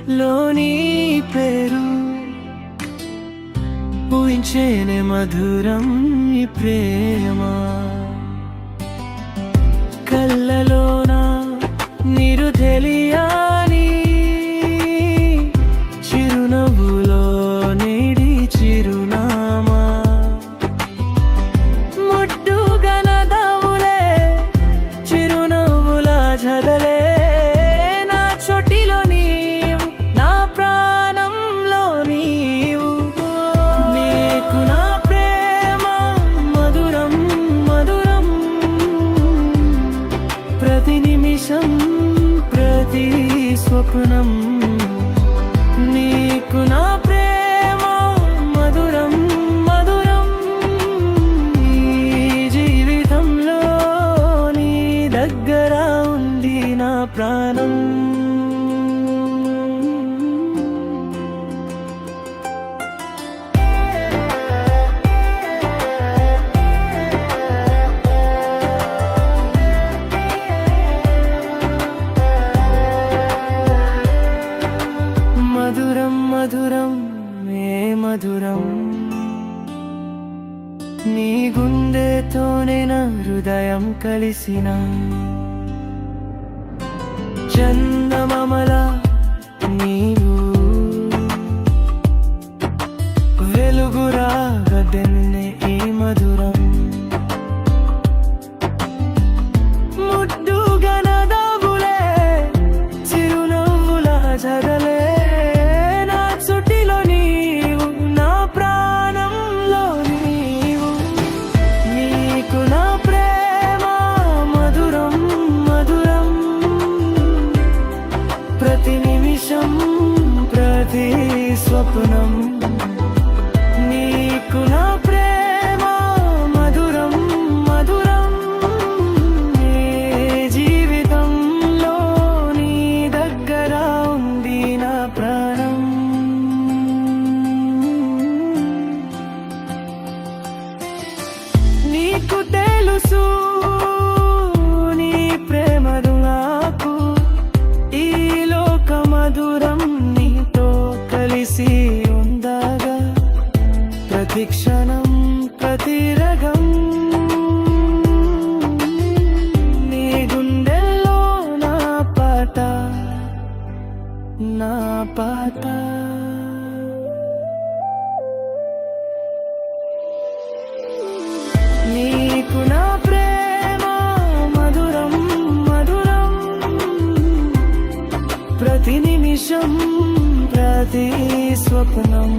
లోని పేరు ఊహించేనే మధురం ఈ ప్రేమ. కళ్ళలోన నీరు తెలియని చిరునవ్వులో నేడి చిరునామా. ముడ్డుగా నవ్వులే చిరునవ్వుల జదలే నా చోటిలో నీవు, నా ప్రాణంలో నీవు. నీకు నా ప్రేమ మధురం మధురం, ప్రతి నిమిషం ప్రతి స్వప్నం. నీకు నా ప్రేమ మధురం మధురం, ఈ జీవితంలో నీ దగ్గర ఉంది నా ప్రాణం. మధురం మధురం మే మధురం, నీ గుండెతోనే నా హృదయం కలిసిన చందమామల నీవు. వెలుగురాగదెన్నే ఈ మధురం. ముద్దుగా నవ్వులే చిరునవ్వుల జదలే నా చుటిలో నీవు, నా ప్రాణంలో నీవు. నీకు నా ప్రేమ మధురం మధురం, ప్రతి నిమిషం ప్రతి స్వప్నం. నీకు నా ప్రేమ మధురం మధురం, నీ జీవితంలో నీ దగ్గర ఉంది నా ప్రాణం. నీకు తెలుసు నీ ప్రేమదు నాకు, ఈ లోక మధురం నీతో కలిసి ఉండగా. ప్రతి క్షణం ప్రతి రగం నీ గుండెల్లో నా పాట నా పాట. నీకు నా ప్రేమ మధురం మధురం, ప్రతి నిమిషం ప్రతి స్వప్నం.